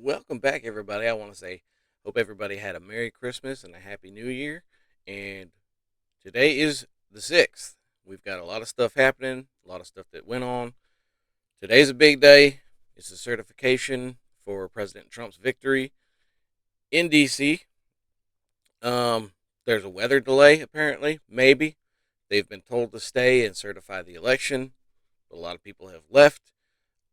Welcome back, everybody. I want to say, hope everybody had a Merry Christmas and a Happy New Year. And today is the 6th. We've got a lot of stuff happening, a lot of stuff that went on. Today's a big day. It's a certification for President Trump's victory in D.C. There's a weather delay, apparently, maybe. They've been told to stay and certify the election, but a lot of people have left.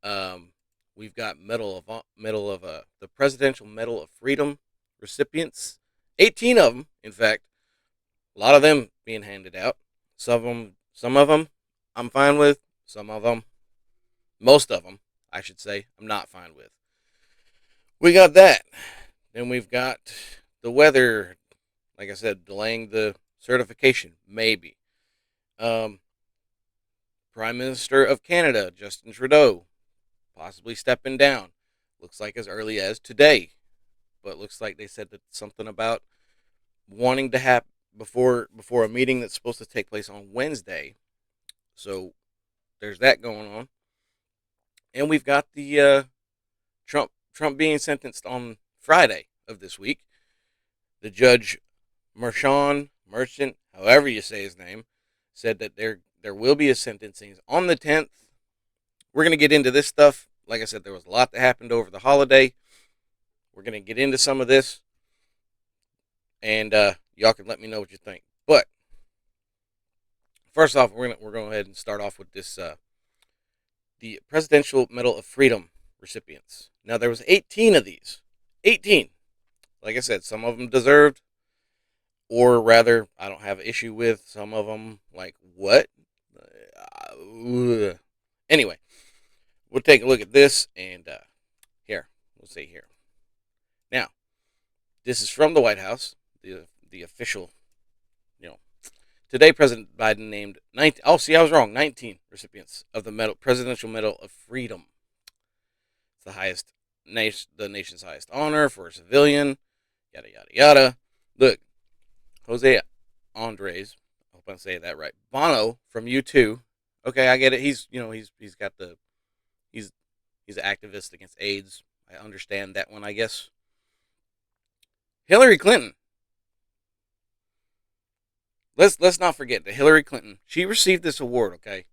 Um, we've got the Presidential Medal of Freedom recipients, 18 of them, in fact. A lot of them being handed out. Some of them, I'm fine with. Some of them, most of them, I should say, I'm not fine with. We got that. Then we've got the weather. Like I said, delaying the certification, maybe. Um, Prime Minister of Canada, Justin Trudeau, possibly stepping down. Looks like as early as today, but looks like they said that something about wanting to have before a meeting that's supposed to take place on Wednesday. So there's that going on, and we've got the Trump being sentenced on Friday of this week. The judge Merchant, however you say his name, said that there will be a sentencing on the 10th. We're gonna get into this stuff. Like I said, there was a lot that happened over the holiday. We're gonna get into some of this, and y'all can let me know what you think. But first off, we're gonna go ahead and start off with this the Presidential Medal of Freedom recipients. Now there was 18 of these. 18. Like I said, some of them deserved, or rather, I don't have an issue with some of them. Like what? Anyway, we'll take a look at this, and here we'll see here. Now, this is from the White House, the official. You know, today President Biden named 19. Oh, see, I was wrong. 19 recipients of the Presidential Medal of Freedom. It's the nation's highest honor for a civilian. Yada yada yada. Look, Jose Andres. I hope I'm saying that right. Bono from U2. Okay, I get it. He's got the he's he's an activist against AIDS. I understand that one, I guess. Hillary Clinton. Let's not forget that Hillary Clinton. She received this award. Okay,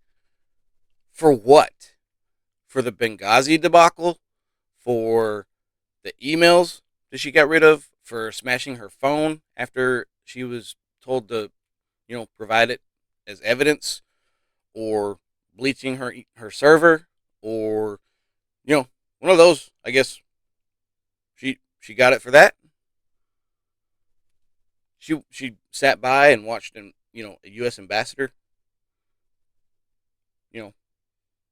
for what? For the Benghazi debacle, for the emails that she got rid of, for smashing her phone after she was told to, provide it as evidence, or bleaching her server, or one of those. I guess she got it for that. She sat by and watched a U.S. ambassador. You know,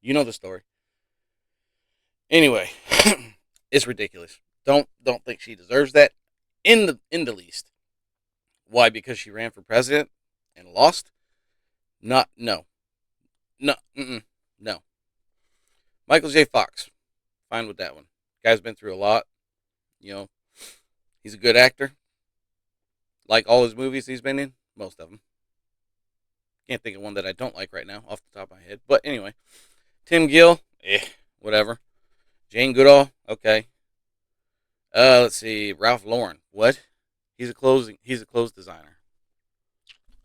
you know the story. Anyway, it's ridiculous. Don't think she deserves that in the least. Why? Because she ran for president and lost? Not no. No, no. Michael J. Fox, fine with that one. Guy's been through a lot. You know, he's a good actor. Like all his movies he's been in, most of them. Can't think of one that I don't like right now off the top of my head. But anyway, Tim Gill, whatever. Jane Goodall, okay. Let's see, Ralph Lauren, what? He's a clothes designer.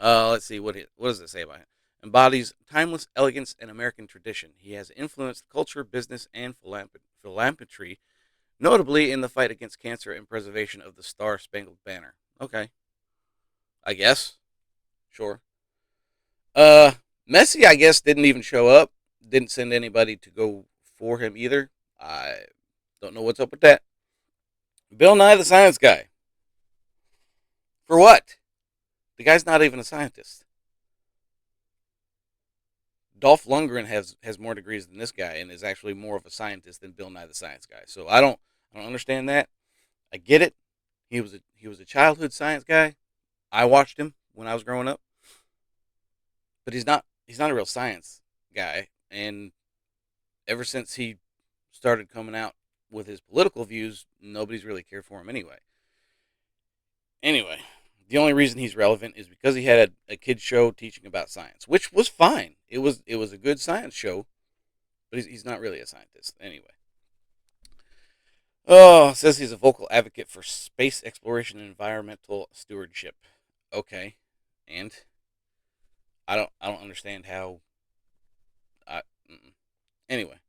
Let's see what does it say about him? Embodies timeless elegance and American tradition. He has influenced culture, business, and philanthropy, notably in the fight against cancer and preservation of the Star Spangled Banner. Okay, I guess, sure. Uh, Messi, I guess, didn't even show up. Didn't send anybody to go for him either. I don't know what's up with that. Bill Nye the Science Guy. For what? The guy's not even a scientist. Dolph Lundgren has more degrees than this guy and is actually more of a scientist than Bill Nye the Science Guy. So I don't understand that. I get it. He was a childhood science guy. I watched him when I was growing up, but he's not a real science guy. And ever since he started coming out with his political views, nobody's really cared for him anyway. Anyway, the only reason he's relevant is because he had a kid show teaching about science, which was fine. It was a good science show, but he's not really a scientist anyway. Oh, it says he's a vocal advocate for space exploration and environmental stewardship. Okay, and I don't understand how. I, anyway,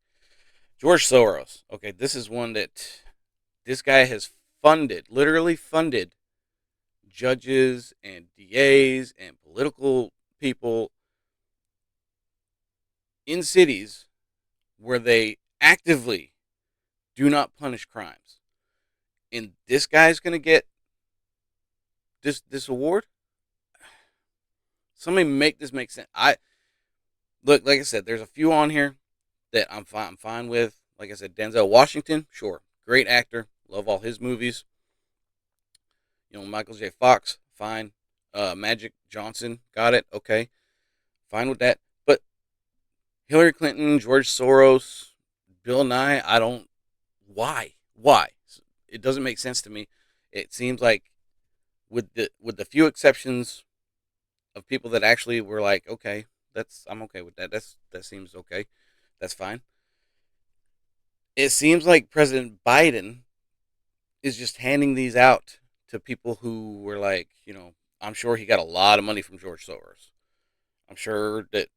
George Soros. Okay, this is one that this guy has funded, literally funded judges and DAs and political people in cities where they actively do not punish crimes. And this guy's going to get this award? Somebody make this make sense. I look, like I said, there's a few on here that I'm fine with. Like I said, Denzel Washington, sure, great actor, love all his movies. Michael J. Fox, fine. Magic Johnson, got it, okay, fine with that. But Hillary Clinton, George Soros, Bill Nye, I don't. Why? Why? It doesn't make sense to me. It seems like with the few exceptions of people that actually were like, okay, I'm okay with that. That seems okay. That's fine. It seems like President Biden is just handing these out to people who were like, I'm sure he got a lot of money from George Soros. I'm sure that,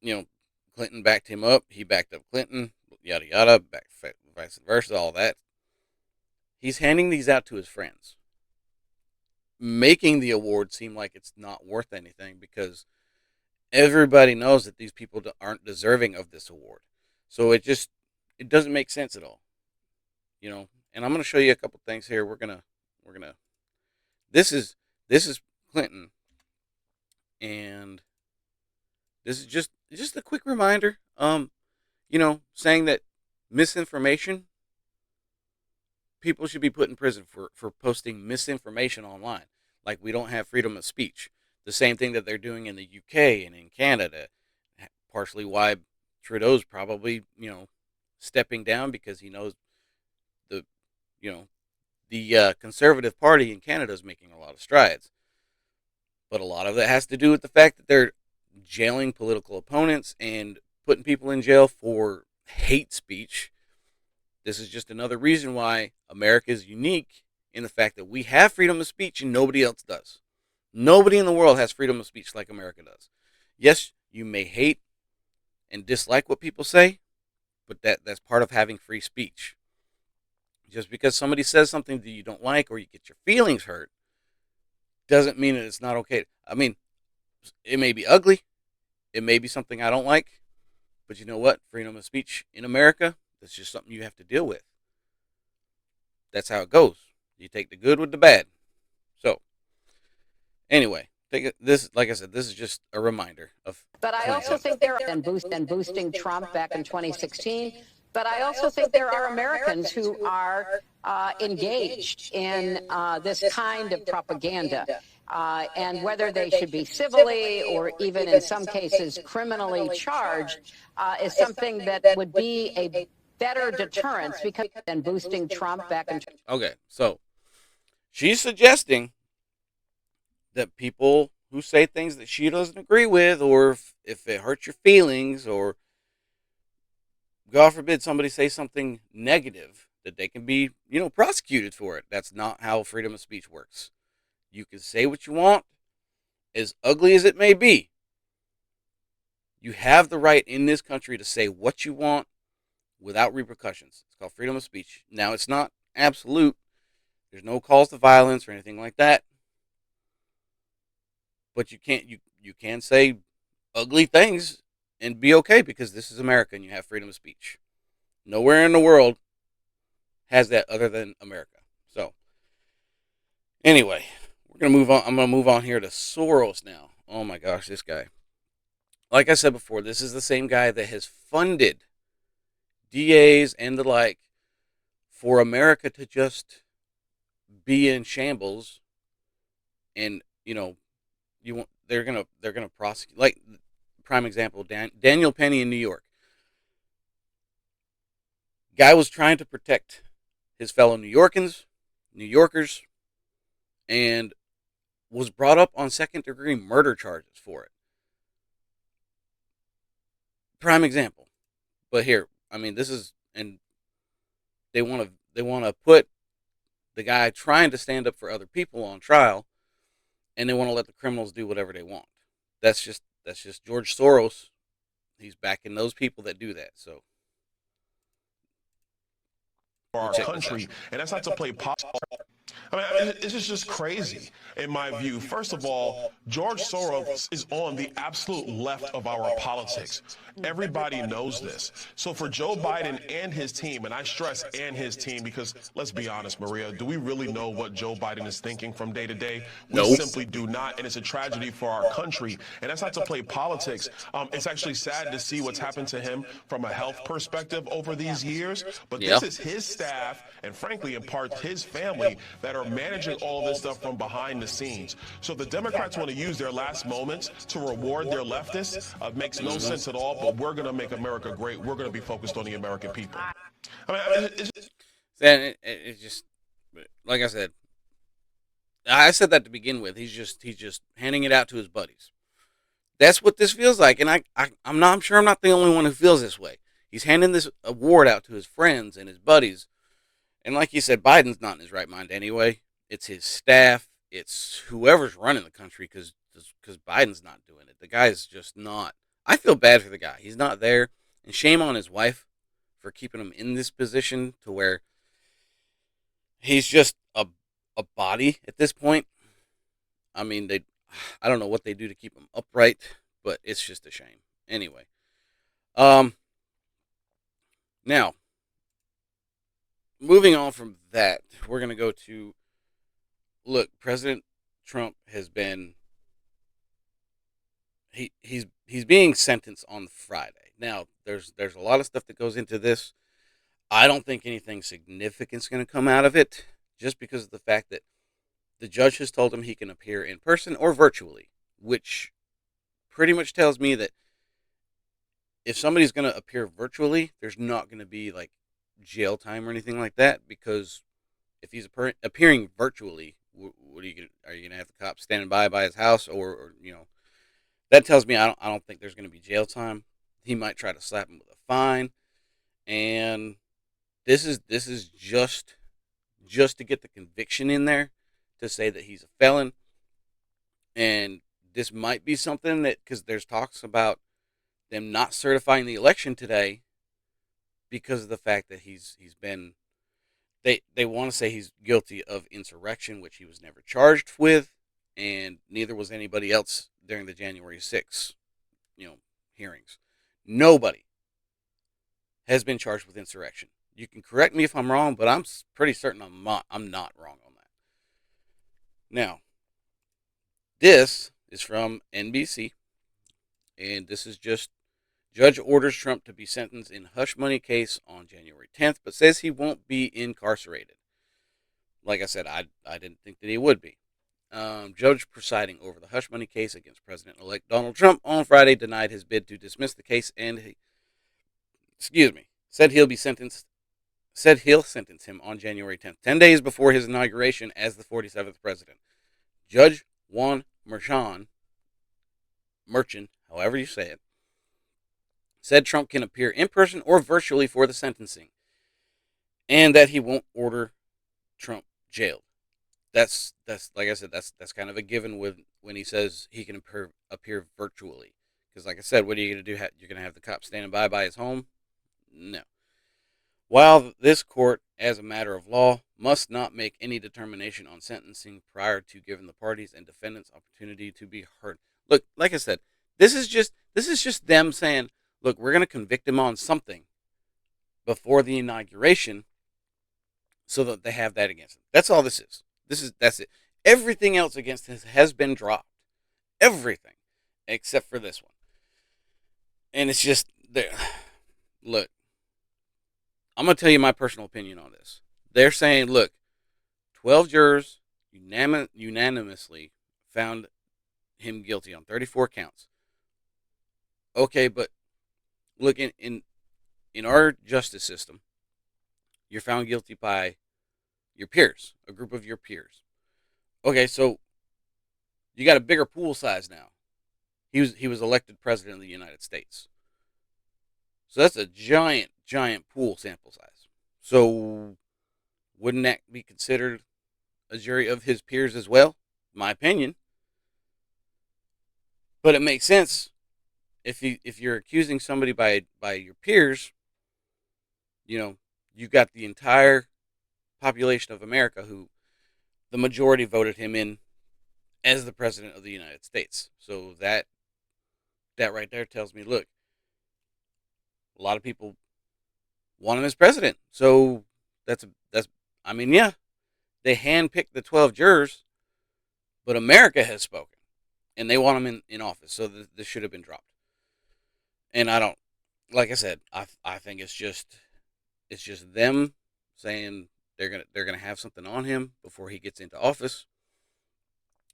you know, Clinton backed him up. He backed up Clinton, yada yada, vice versa, all that. He's handing these out to his friends, making the award seem like it's not worth anything because everybody knows that these people aren't deserving of this award. So it doesn't make sense at all, And I'm going to show you a couple things here. We're gonna. This is Clinton, and this is just a quick reminder. Saying that misinformation, people should be put in prison for posting misinformation online. Like we don't have freedom of speech. The same thing that they're doing in the UK and in Canada. Partially why Trudeau's probably stepping down because he knows the you know the Conservative Party in Canada is making a lot of strides. But a lot of it has to do with the fact that they're jailing political opponents and putting people in jail for hate speech. This is just another reason why America is unique in the fact that we have freedom of speech and nobody else does. Nobody in the world has freedom of speech like America does. Yes, you may hate and dislike what people say, but that's part of having free speech. Just because somebody says something that you don't like or you get your feelings hurt doesn't mean that it's not okay. I mean, it may be ugly, it may be something I don't like, but you know what? Freedom of speech in America, that's just something you have to deal with. That's how it goes. You take the good with the bad. So, anyway, this, like I said, this is just a reminder of. But I also think there are, and boosting Trump back in 2016. But I also think there are Americans who are engaged in this kind of propaganda. And whether they should be civilly or even in some cases criminally charged is something that would be a better deterrence because than boosting Trump back in. Okay, so she's suggesting that people who say things that she doesn't agree with, or if it hurts your feelings, or God forbid somebody say something negative, that they can be, prosecuted for it. That's not how freedom of speech works. You can say what you want, as ugly as it may be. You have the right in this country to say what you want without repercussions. It's called freedom of speech. Now, it's not absolute. There's no calls to violence or anything like that. But you can say ugly things and be okay because this is America and you have freedom of speech. Nowhere in the world has that other than America. So, anyway, we're gonna move on. I'm gonna move on here to Soros now. Oh my gosh, this guy. Like I said before, this is the same guy that has funded DAs and the like for America to just be in shambles, and they're gonna prosecute. Like prime example, Daniel Penny in New York. Guy was trying to protect his fellow New Yorkers, and was brought up on second degree murder charges for it. Prime example. But here, I mean, this is, and they want to to put the guy trying to stand up for other people on trial, and they want to let the criminals do whatever they want. That's just George Soros. He's backing those people that do that. So For we'll our check this out. country, and that's not to play politics. I mean, this is just crazy in my view. First of all, George Soros is on the absolute left of our politics. Everybody knows this. So for Joe Biden and his team, and I stress and his team because let's be honest, Maria, do we really know what Joe Biden is thinking from day to day? We No. simply do not, and it's a tragedy for our country. And that's not to play politics. It's actually sad to see what's happened to him from a health perspective over these years. But Yeah. this is his staff, and frankly, in part, his family that are managing all this stuff from behind the scenes. So the Democrats want to use their last moments to reward their leftists. Makes no sense at all, but we're going to make America great. We're going to be focused on the American people. I mean, And it just, like I said that to begin with. He's just handing it out to his buddies. That's what this feels like, and I'm sure I'm not the only one who feels this way. He's handing this award out to his friends and his buddies, and like you said, Biden's not in his right mind anyway. It's his staff, it's whoever's running the country, because Biden's not doing it. The guy's just not. I feel bad for the guy. He's not there, and shame on his wife for keeping him in this position to where he's just a body at this point. I mean, I don't know what they do to keep him upright, but it's just a shame. Anyway, um, now moving on from that, we're gonna go to look. President Trump has been he's being sentenced on Friday. Now, there's a lot of stuff that goes into this. I don't think anything significant's going to come out of it, just because of the fact that the judge has told him he can appear in person or virtually, which pretty much tells me that if somebody's going to appear virtually, there's not going to be like jail time or anything like that, because if he's appearing virtually, what are you going to have the cops standing by his house, or that tells me I don't think there's going to be jail time. He might try to slap him with a fine, and this is just to get the conviction in there, to say that he's a felon. And this might be something that, because there's talks about them not certifying the election today because of the fact that he's been, they want to say he's guilty of insurrection, which he was never charged with, and neither was anybody else during the January 6th, hearings. Nobody has been charged with insurrection. You can correct me if I'm wrong, but I'm pretty certain I'm not wrong on that. Now, this is from NBC, and this is just: judge orders Trump to be sentenced in hush money case on January 10th, but says he won't be incarcerated. Like I said, I didn't think that he would be. Judge presiding over the hush money case against President-elect Donald Trump on Friday denied his bid to dismiss the case, and said he'll sentence him on January 10th, 10 days before his inauguration as the 47th president. Judge Juan Merchan, however you say it, said Trump can appear in person or virtually for the sentencing, and that he won't order Trump jailed. That's like I said, that's kind of a given when he says he can appear virtually. Because like I said, what are you going to do? You're going to have the cops standing by his home? No. While this court, as a matter of law, must not make any determination on sentencing prior to giving the parties and defendants opportunity to be heard. Look, like I said, this is just them saying, look, we're going to convict him on something before the inauguration, so that they have that against him. That's all this is. That's it. Everything else against him has been dropped. Everything except for this one. And it's just there. Look, I'm going to tell you my personal opinion on this. They're saying, look, 12 jurors unanimously found him guilty on 34 counts. Okay, but look, in our justice system, you're found guilty by your peers, a group of your peers. Okay, so you got a bigger pool size now. He was elected president of the United States. So that's a giant pool sample size. So wouldn't that be considered a jury of his peers as well? My opinion. But it makes sense if you're accusing somebody by your peers, you know, you got the entire population of America who the majority voted him in as the president of the United States. So that right there tells me, look, a lot of people want him as president. So that's I mean, yeah, they handpicked the 12 jurors, but America has spoken, and they want him in office. So this should have been dropped. And I don't, like I said, I think it's just them saying they're gonna have something on him before he gets into office.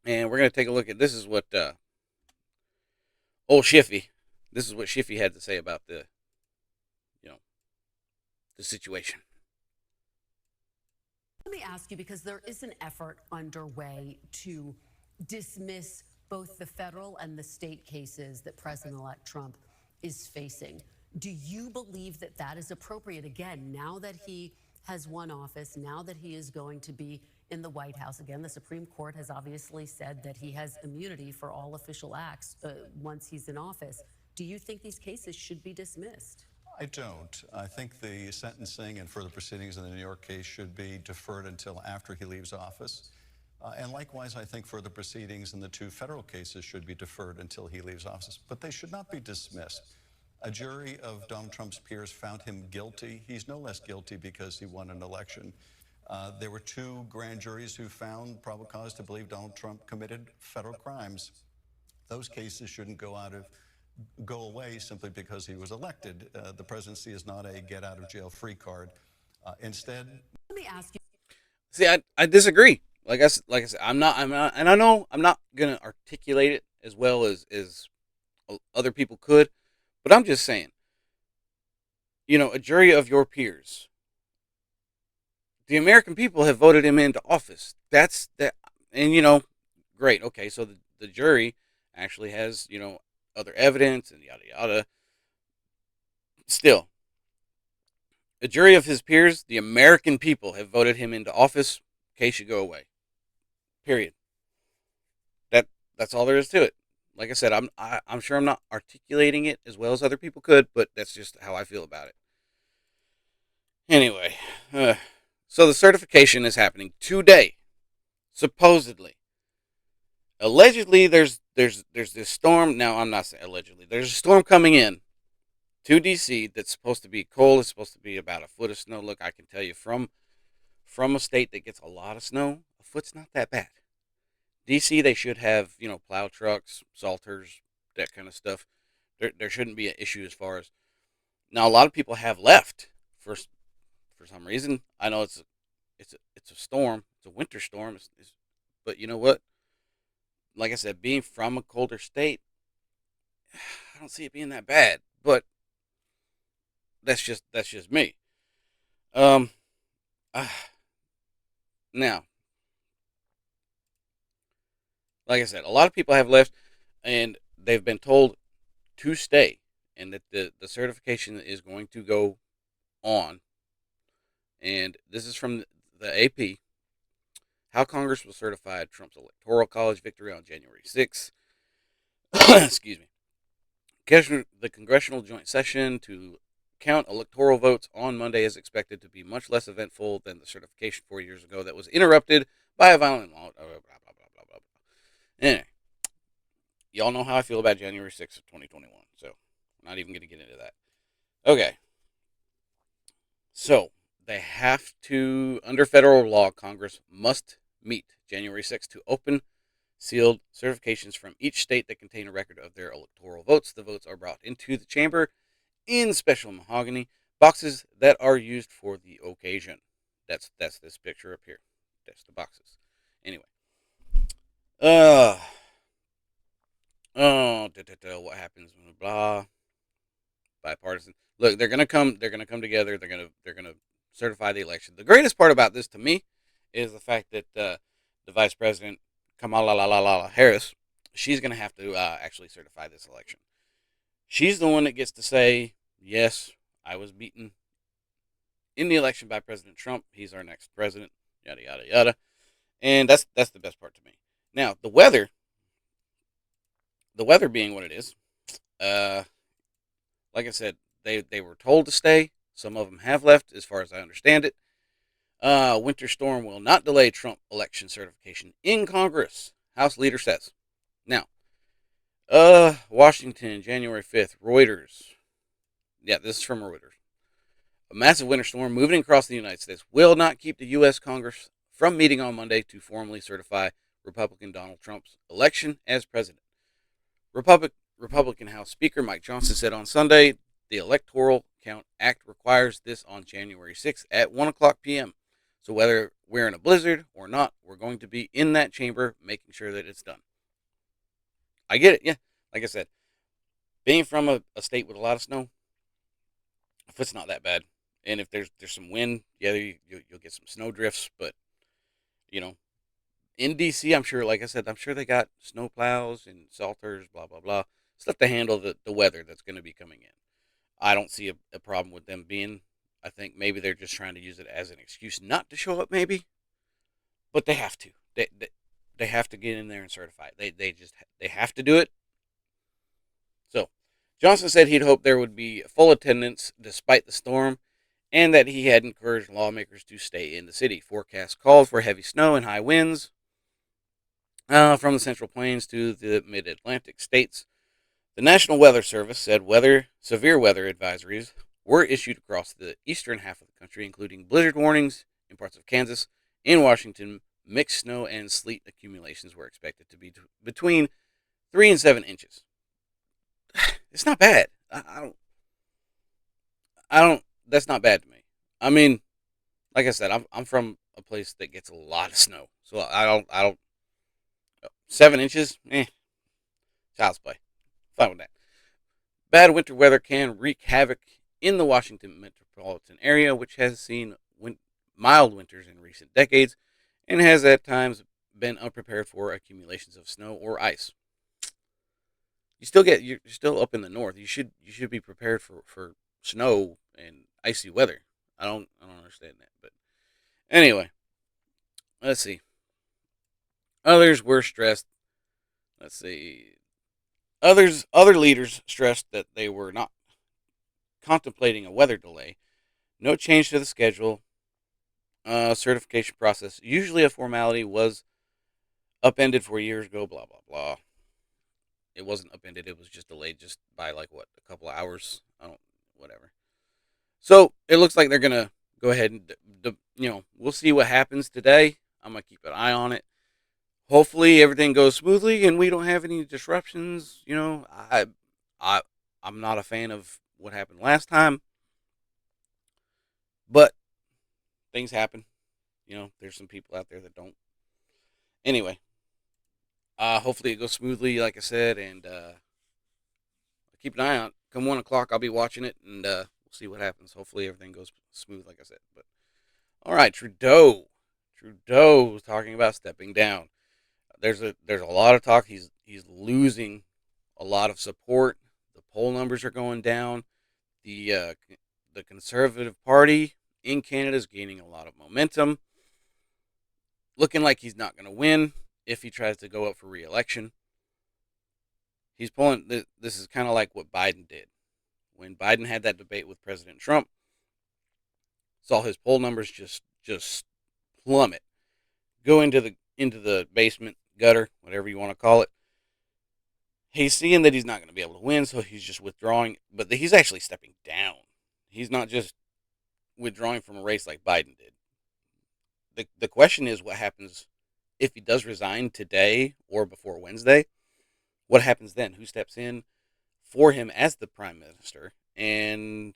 And we're gonna take a look at this is what old Shiffy, this is what Shiffy had to say about you know the situation. Let me ask you, because there is an effort underway to dismiss both the federal and the state cases that President-elect Trump is facing. Do you believe that that is appropriate? Again, now that he has won office, now that he is going to be in the White House again, the Supreme Court has obviously said that he has immunity for all official acts once he's in office. Do you think these cases should be dismissed? I don't. I think the sentencing and further proceedings in the New York case should be deferred until after he leaves office. And likewise, I think further proceedings in the two federal cases should be deferred until he leaves office. But they should not be dismissed. A jury of Donald Trump's peers found him guilty. He's no less guilty because he won an election. There were two grand juries who found probable cause to believe Donald Trump committed federal crimes. Those cases shouldn't go away simply because he was elected. The presidency is not a get out of jail free card. Instead, Let me ask you. See, I disagree. Like I said, I'm not, and I know I'm not gonna articulate it as well as other people could, but I'm just saying, a jury of your peers, the American people have voted him into office. That's that, and great. Okay, so the jury actually has other evidence and yada yada. Still, a jury of his peers, the American people have voted him into office. Case should go away. Period. That's all there is to it. Like I said, I'm sure I'm not articulating it as well as other people could, but that's just how I feel about it. Anyway, so the certification is happening today, supposedly. Allegedly, there's this storm. Now, I'm not saying allegedly. There's a storm coming in to DC that's supposed to be cold. It's supposed to be about a foot of snow. Look, I can tell you from a state that gets a lot of snow, a foot's not that bad. DC, they should have plow trucks, salters, that kind of stuff. There shouldn't be an issue as far as now. A lot of people have left for some reason. I know it's a storm. It's a winter storm. But you know what? Like I said, being from a colder state, I don't see it being that bad. But that's just me. Um, now, like I said, a lot of people have left, and they've been told to stay, and that the certification is going to go on. And this is from the AP. How Congress will certify Trump's Electoral College victory on January 6th. Excuse me. The Congressional Joint Session to count electoral votes on Monday is expected to be much less eventful than the certification 4 years ago that was interrupted by a violent law. Blah, blah, blah, blah, blah. Anyway, y'all know how I feel about January 6th of 2021, so I'm not even going to get into that. Okay. So, they have to, under federal law, Congress must meet January 6th to open sealed certifications from each state that contain a record of their electoral votes. The votes are brought into the chamber in special mahogany boxes that are used for the occasion. That's this picture up here. That's the boxes. Anyway. What happens? Blah. Bipartisan. Look, they're gonna come together. They're gonna certify the election. The greatest part about this to me is the fact that the Vice President Kamala Harris, she's gonna have to actually certify this election. She's the one that gets to say, yes, I was beaten in the election by President Trump. He's our next president. Yada yada yada. And that's the best part to me. Now the weather being what it is. Uh, like I said, they were told to stay. Some of them have left, as far as I understand it. Winter storm will not delay Trump election certification in Congress, House leader says. Now, Washington, January 5th, Reuters. Yeah, this is from Reuters. A massive winter storm moving across the United States will not keep the U.S. Congress from meeting on Monday to formally certify Republican Donald Trump's election as president. Republican House Speaker Mike Johnson said on Sunday the Electoral Count Act requires this on January 6th at 1 o'clock p.m. So whether we're in a blizzard or not, we're going to be in that chamber making sure that it's done. I get it, yeah. Like I said, being from a state with a lot of snow, if it's not that bad, and if there's some wind, yeah, you'll get some snow drifts, but, you know, in D.C., I'm sure, like I said, I'm sure they got snow plows and salters, blah, blah, blah, stuff to handle the weather that's going to be coming in. I don't see a problem with them being. I think maybe they're just trying to use it as an excuse not to show up, maybe, but they have to. They have to get in there and certify it. They have to do it. So Johnson said he'd hoped there would be full attendance despite the storm, and that he had encouraged lawmakers to stay in the city. Forecasts called for heavy snow and high winds from the Central Plains to the Mid-Atlantic states. The National Weather Service said severe weather advisories were issued across the eastern half of the country, including blizzard warnings in parts of Kansas and Washington. Mixed snow and sleet accumulations were expected to be between 3 and 7 inches. It's not bad. I don't. That's not bad to me. I mean, like I said, I'm from a place that gets a lot of snow, so I don't. 7 inches, child's play. Fine with that. Bad winter weather can wreak havoc in the Washington metropolitan area, which has seen mild winters in recent decades, and has at times been unprepared for accumulations of snow or ice. You're still up in the north. You should be prepared for snow and icy weather. I don't understand that, but anyway, let's see. Others were stressed. Let's see. Other leaders stressed that they were not contemplating a weather delay. No change to the schedule. Certification process, usually a formality, was upended 4 years ago. Blah blah blah. It wasn't upended. It was just delayed, just by like what, a couple of hours. Whatever. So it looks like they're gonna go ahead and we'll see what happens today. I'm gonna keep an eye on it. Hopefully everything goes smoothly and we don't have any disruptions. I'm not a fan of what happened last time, but things happen. There's some people out there that don't. Anyway, hopefully it goes smoothly, like I said, and keep an eye on it. Come 1 o'clock, I'll be watching it, and we'll see what happens. Hopefully everything goes smooth, like I said. But all right, Trudeau was talking about stepping down. There's a lot of talk. He's losing a lot of support. The poll numbers are going down. The Conservative Party in Canada is gaining a lot of momentum. Looking like he's not going to win if he tries to go up for re-election. He's pulling. This is kind of like what Biden did when Biden had that debate with President Trump. Saw his poll numbers just plummet, go into the basement, gutter, whatever you want to call it. He's seeing that he's not going to be able to win, so he's just withdrawing. But he's actually stepping down. He's not just withdrawing from a race like Biden did. The question is, what happens if he does resign today or before Wednesday? What happens then? Who steps in for him as the prime minister? And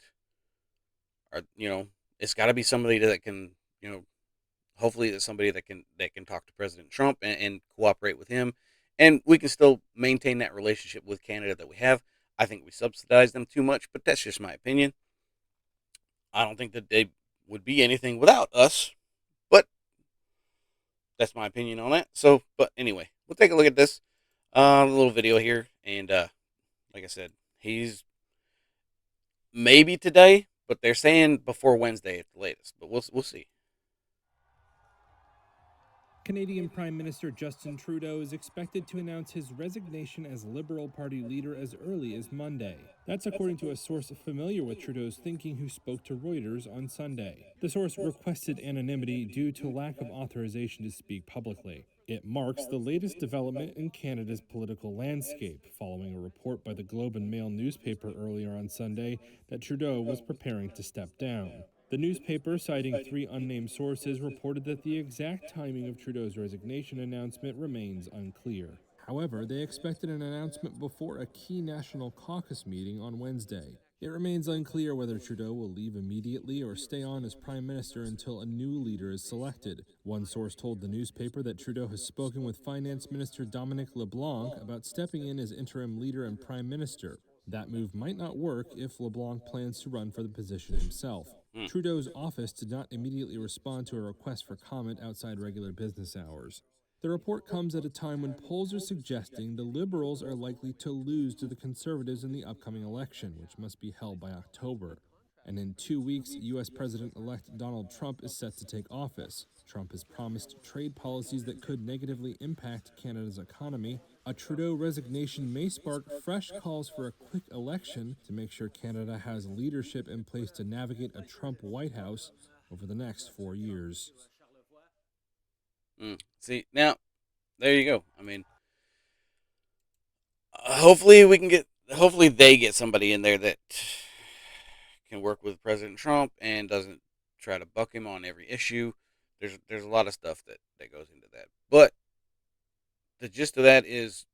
it's got to be somebody that can, hopefully it's somebody that can talk to President Trump and cooperate with him, and we can still maintain that relationship with Canada that we have. I think we subsidize them too much, but that's just my opinion. I don't think that they would be anything without us, but that's my opinion on that. So, but anyway, we'll take a look at this little video here, and like I said, he's maybe today, but they're saying before Wednesday at the latest. But we'll see. Canadian Prime Minister Justin Trudeau is expected to announce his resignation as Liberal Party leader as early as Monday. That's according to a source familiar with Trudeau's thinking who spoke to Reuters on Sunday. The source requested anonymity due to lack of authorization to speak publicly. It marks the latest development in Canada's political landscape, following a report by the Globe and Mail newspaper earlier on Sunday that Trudeau was preparing to step down. The newspaper, citing 3 unnamed sources, reported that the exact timing of Trudeau's resignation announcement remains unclear. However, they expected an announcement before a key National Caucus meeting on Wednesday. It remains unclear whether Trudeau will leave immediately or stay on as Prime Minister until a new leader is selected. One source told the newspaper that Trudeau has spoken with Finance Minister Dominic LeBlanc about stepping in as interim leader and Prime Minister. That move might not work if LeBlanc plans to run for the position himself. Trudeau's office did not immediately respond to a request for comment outside regular business hours. The report comes at a time when polls are suggesting the Liberals are likely to lose to the Conservatives in the upcoming election, which must be held by October. And in 2 weeks, U.S. President-elect Donald Trump is set to take office. Trump has promised trade policies that could negatively impact Canada's economy. A Trudeau resignation may spark fresh calls for a quick election to make sure Canada has leadership in place to navigate a Trump White House over the next 4 years. See, now, there you go. I mean, hopefully hopefully they get somebody in there that can work with President Trump and doesn't try to buck him on every issue. There's a lot of stuff that goes into that. But the gist of that is,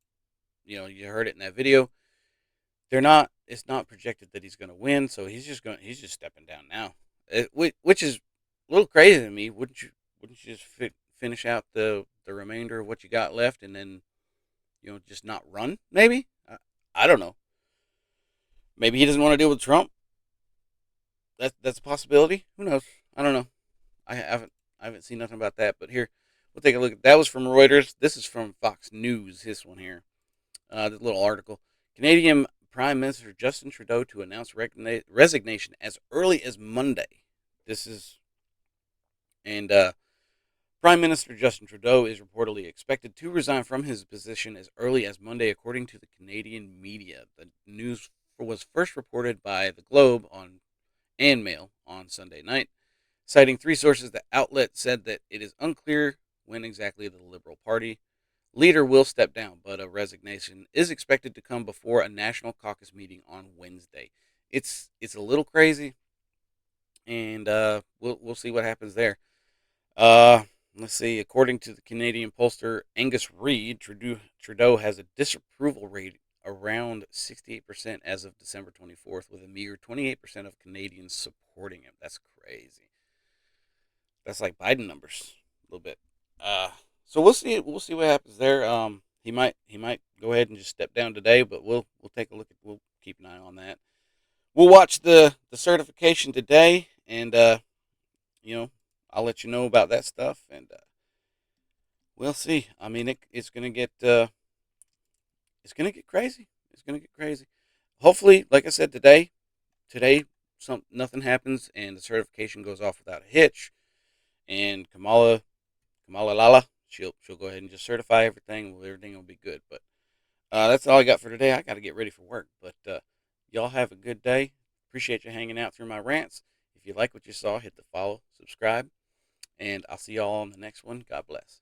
you heard it in that video. It's not projected that he's going to win, so he's just stepping down now. Which is a little crazy to me. Wouldn't you just finish out the remainder of what you got left and then, just not run, maybe? I don't know. Maybe he doesn't want to deal with Trump. That's a possibility. Who knows? I don't know. I haven't seen nothing about that. But here, we'll take a look. That was from Reuters. This is from Fox News. This one here. This little article. Canadian Prime Minister Justin Trudeau to announce resignation as early as Monday. Prime Minister Justin Trudeau is reportedly expected to resign from his position as early as Monday, according to the Canadian media. The news was first reported by the Globe and Mail on Sunday night, citing 3 sources. The outlet said that it is unclear when exactly the Liberal Party leader will step down, but a resignation is expected to come before a National Caucus meeting on Wednesday. It's a little crazy, and we'll see what happens there. Let's see. According to the Canadian pollster Angus Reid, Trudeau has a disapproval rate around 68% as of December 24th, with a mere 28% of Canadians supporting him. That's crazy. That's like Biden numbers a little bit. So we'll see. We'll see what happens there. He might go ahead and just step down today, but we'll take a look at. We'll keep an eye on that. We'll watch the certification today, and I'll let you know about that stuff, and we'll see. I mean, it's gonna get crazy. It's gonna get crazy. Hopefully, like I said, today, nothing happens, and the certification goes off without a hitch, and Kamala Lala, she'll go ahead and just certify everything. Everything will be good. But that's all I got for today. I got to get ready for work. But y'all have a good day. Appreciate you hanging out through my rants. If you like what you saw, hit the follow, subscribe, and I'll see y'all on the next one. God bless.